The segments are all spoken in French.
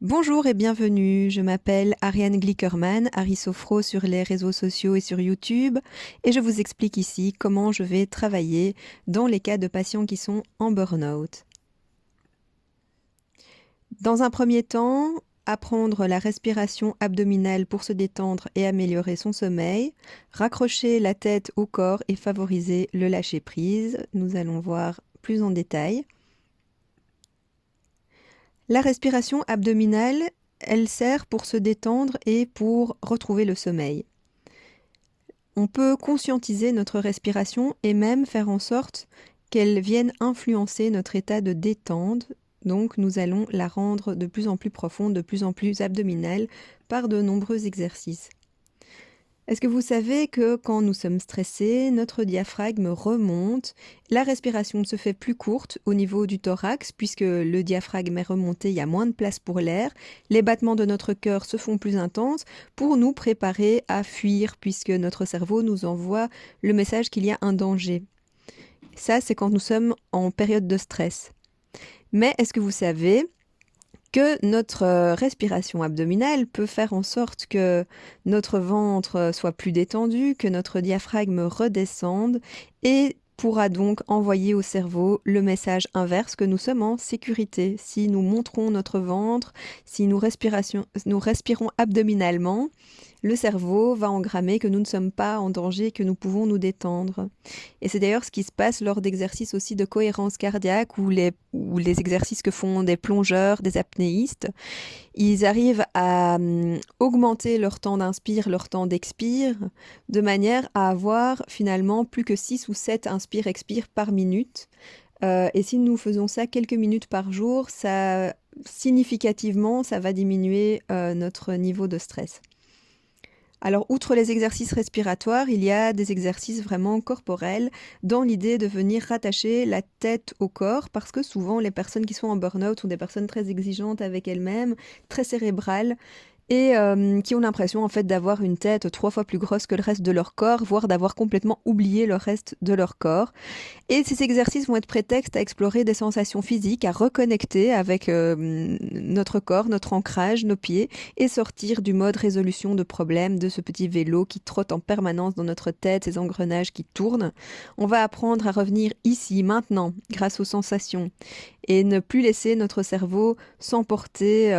Bonjour et bienvenue, je m'appelle Ariane Glickerman, Ari Sofro sur les réseaux sociaux et sur YouTube, et je vous explique ici comment je vais travailler dans les cas de patients qui sont en burn-out. Dans un premier temps, apprendre la respiration abdominale pour se détendre et améliorer son sommeil, raccrocher la tête au corps et favoriser le lâcher-prise. Nous allons voir plus en détail. La respiration abdominale, elle sert pour se détendre et pour retrouver le sommeil. On peut conscientiser notre respiration et même faire en sorte qu'elle vienne influencer notre état de détente. Donc nous allons la rendre de plus en plus profonde, de plus en plus abdominale par de nombreux exercices. Est-ce que vous savez que quand nous sommes stressés, notre diaphragme remonte, la respiration se fait plus courte au niveau du thorax puisque le diaphragme est remonté, il y a moins de place pour l'air, les battements de notre cœur se font plus intenses pour nous préparer à fuir puisque notre cerveau nous envoie le message qu'il y a un danger. Ça, c'est quand nous sommes en période de stress. Mais est-ce que vous savez que notre respiration abdominale peut faire en sorte que notre ventre soit plus détendu, que notre diaphragme redescende et pourra donc envoyer au cerveau le message inverse que nous sommes en sécurité. Si nous montrons notre ventre, si nous respirons abdominalement, le cerveau va engrammer que nous ne sommes pas en danger, que nous pouvons nous détendre. Et c'est d'ailleurs ce qui se passe lors d'exercices aussi de cohérence cardiaque ou les exercices que font des plongeurs, des apnéistes. Ils arrivent à augmenter leur temps d'inspire, leur temps d'expire, de manière à avoir finalement plus que 6 ou 7 inspire-expire par minute. Et si nous faisons ça quelques minutes par jour, significativement, ça va diminuer notre niveau de stress. Alors, outre les exercices respiratoires, il y a des exercices vraiment corporels dans l'idée de venir rattacher la tête au corps parce que souvent les personnes qui sont en burn-out sont des personnes très exigeantes avec elles-mêmes, très cérébrales et qui ont l'impression en fait d'avoir une tête 3 fois plus grosse que le reste de leur corps, voire d'avoir complètement oublié le reste de leur corps. Et ces exercices vont être prétexte à explorer des sensations physiques, à reconnecter avec notre corps, notre ancrage, nos pieds, et sortir du mode résolution de problèmes, de ce petit vélo qui trotte en permanence dans notre tête, ces engrenages qui tournent. On va apprendre à revenir ici, maintenant, grâce aux sensations, et ne plus laisser notre cerveau s'emporter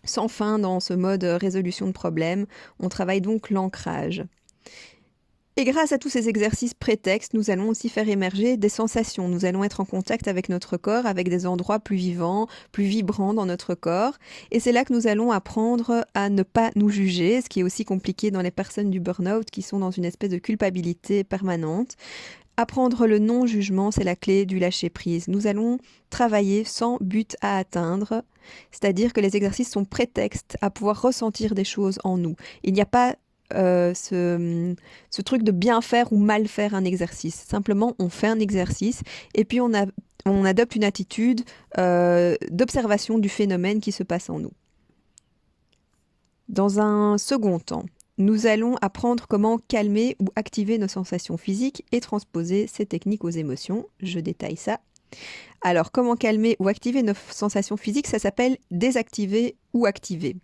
sans fin dans ce mode résolution de problèmes. On travaille donc l'ancrage. Et grâce à tous ces exercices prétextes, nous allons aussi faire émerger des sensations. Nous allons être en contact avec notre corps, avec des endroits plus vivants, plus vibrants dans notre corps. Et c'est là que nous allons apprendre à ne pas nous juger, ce qui est aussi compliqué dans les personnes du burn-out qui sont dans une espèce de culpabilité permanente. Apprendre le non-jugement, c'est la clé du lâcher-prise. Nous allons travailler sans but à atteindre, c'est-à-dire que les exercices sont prétextes à pouvoir ressentir des choses en nous. Il n'y a pas ce truc de bien faire ou mal faire un exercice. Simplement, on fait un exercice et puis on adopte une attitude d'observation du phénomène qui se passe en nous. Dans un second temps, nous allons apprendre comment calmer ou activer nos sensations physiques et transposer ces techniques aux émotions. Je détaille ça. Alors, comment calmer ou activer nos sensations physiques, ça s'appelle désactiver ou activer.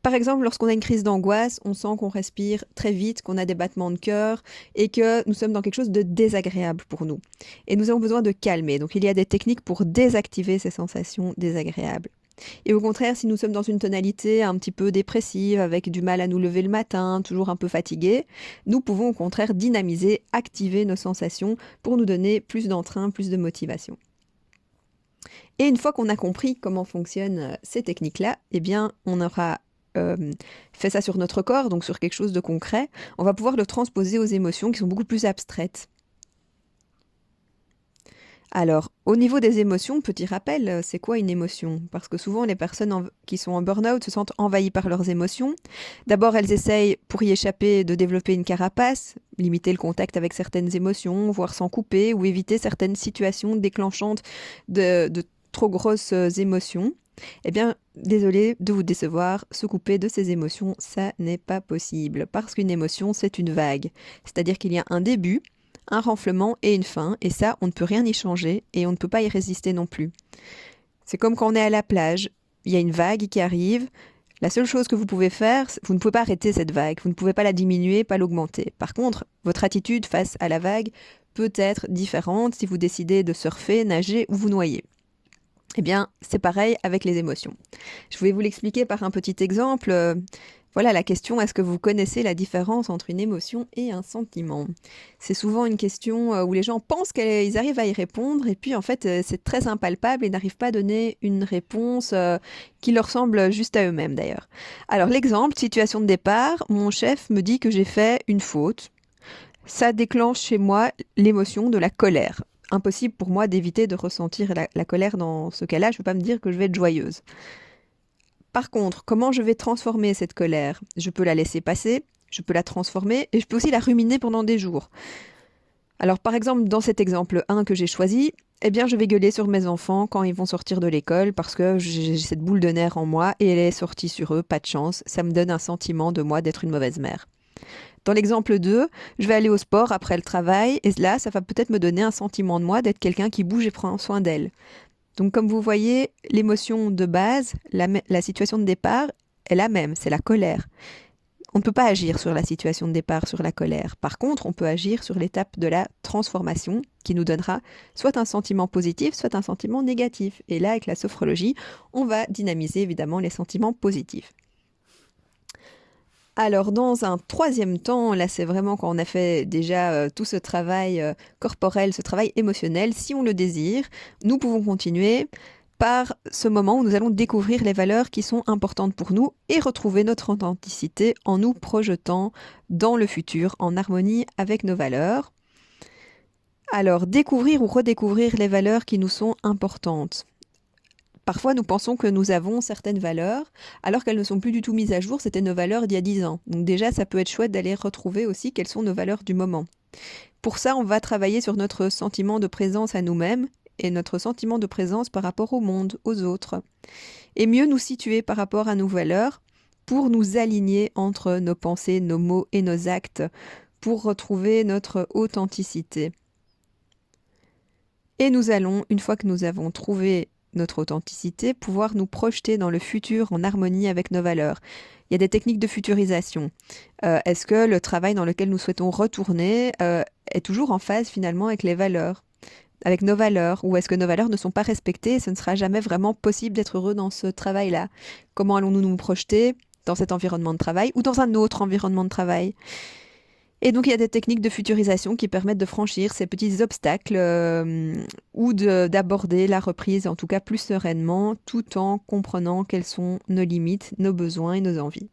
Par exemple, lorsqu'on a une crise d'angoisse, on sent qu'on respire très vite, qu'on a des battements de cœur et que nous sommes dans quelque chose de désagréable pour nous. Et nous avons besoin de calmer. Donc il y a des techniques pour désactiver ces sensations désagréables. Et au contraire, si nous sommes dans une tonalité un petit peu dépressive, avec du mal à nous lever le matin, toujours un peu fatigué, nous pouvons au contraire dynamiser, activer nos sensations pour nous donner plus d'entrain, plus de motivation. Et une fois qu'on a compris comment fonctionnent ces techniques-là, eh bien, on aura fait ça sur notre corps, donc sur quelque chose de concret, on va pouvoir le transposer aux émotions qui sont beaucoup plus abstraites. Alors, au niveau des émotions, petit rappel, c'est quoi une émotion? Parce que souvent, les personnes qui sont en burn-out se sentent envahies par leurs émotions. D'abord, elles essayent, pour y échapper, de développer une carapace, limiter le contact avec certaines émotions, voire s'en couper, ou éviter certaines situations déclenchantes de trop grosses émotions. Eh bien, désolé de vous décevoir, se couper de ces émotions, ça n'est pas possible. Parce qu'une émotion, c'est une vague. C'est-à-dire qu'il y a un début, un renflement et une fin, et ça, on ne peut rien y changer, et on ne peut pas y résister non plus. C'est comme quand on est à la plage. il y a une vague qui arrive. La seule chose que vous pouvez faire, vous ne pouvez pas arrêter cette vague, vous ne pouvez pas la diminuer, pas l'augmenter. Par contre, votre attitude face à la vague peut être différente si vous décidez de surfer, nager ou vous noyer. Eh bien, c'est pareil avec les émotions. Je vais vous l'expliquer par un petit exemple. Voilà la question, est-ce que vous connaissez la différence entre une émotion et un sentiment? C'est souvent une question où les gens pensent qu'ils arrivent à y répondre et puis en fait c'est très impalpable et n'arrivent pas à donner une réponse qui leur semble juste à eux-mêmes d'ailleurs. Alors l'exemple, situation de départ, mon chef me dit que j'ai fait une faute. Ça déclenche chez moi l'émotion de la colère. Impossible pour moi d'éviter de ressentir la colère dans ce cas-là, je ne peux pas me dire que je vais être joyeuse. Par contre, comment je vais transformer cette colère? Je peux la laisser passer, je peux la transformer et je peux aussi la ruminer pendant des jours. Alors par exemple, dans cet exemple 1 que j'ai choisi, eh bien je vais gueuler sur mes enfants quand ils vont sortir de l'école parce que j'ai cette boule de nerfs en moi et elle est sortie sur eux, pas de chance, ça me donne un sentiment de moi d'être une mauvaise mère. Dans l'exemple 2, je vais aller au sport après le travail et là, ça va peut-être me donner un sentiment de moi d'être quelqu'un qui bouge et prend soin d'elle. Donc comme vous voyez, l'émotion de base, la situation de départ est la même, c'est la colère. On ne peut pas agir sur la situation de départ, sur la colère. Par contre, on peut agir sur l'étape de la transformation qui nous donnera soit un sentiment positif, soit un sentiment négatif. Et là, avec la sophrologie, on va dynamiser évidemment les sentiments positifs. Alors, dans un troisième temps, là, c'est vraiment quand on a fait déjà tout ce travail corporel, ce travail émotionnel, si on le désire, nous pouvons continuer par ce moment où nous allons découvrir les valeurs qui sont importantes pour nous et retrouver notre authenticité en nous projetant dans le futur, en harmonie avec nos valeurs. Alors, découvrir ou redécouvrir les valeurs qui nous sont importantes. Parfois, nous pensons que nous avons certaines valeurs, alors qu'elles ne sont plus du tout mises à jour. C'était nos valeurs d'il y a 10 ans. Donc déjà, ça peut être chouette d'aller retrouver aussi quelles sont nos valeurs du moment. Pour ça, on va travailler sur notre sentiment de présence à nous-mêmes et notre sentiment de présence par rapport au monde, aux autres. Et mieux nous situer par rapport à nos valeurs pour nous aligner entre nos pensées, nos mots et nos actes, pour retrouver notre authenticité. Et nous allons, une fois que nous avons trouvé notre authenticité, pouvoir nous projeter dans le futur en harmonie avec nos valeurs. Il y a des techniques de futurisation. Est-ce que le travail dans lequel nous souhaitons retourner est toujours en phase finalement avec les valeurs, avec nos valeurs, ou est-ce que nos valeurs ne sont pas respectées et ce ne sera jamais vraiment possible d'être heureux dans ce travail-là? Comment allons-nous nous projeter dans cet environnement de travail ou dans un autre environnement de travail? Et donc, il y a des techniques de futurisation qui permettent de franchir ces petits obstacles ou d'aborder la reprise, en tout cas plus sereinement, tout en comprenant quelles sont nos limites, nos besoins et nos envies.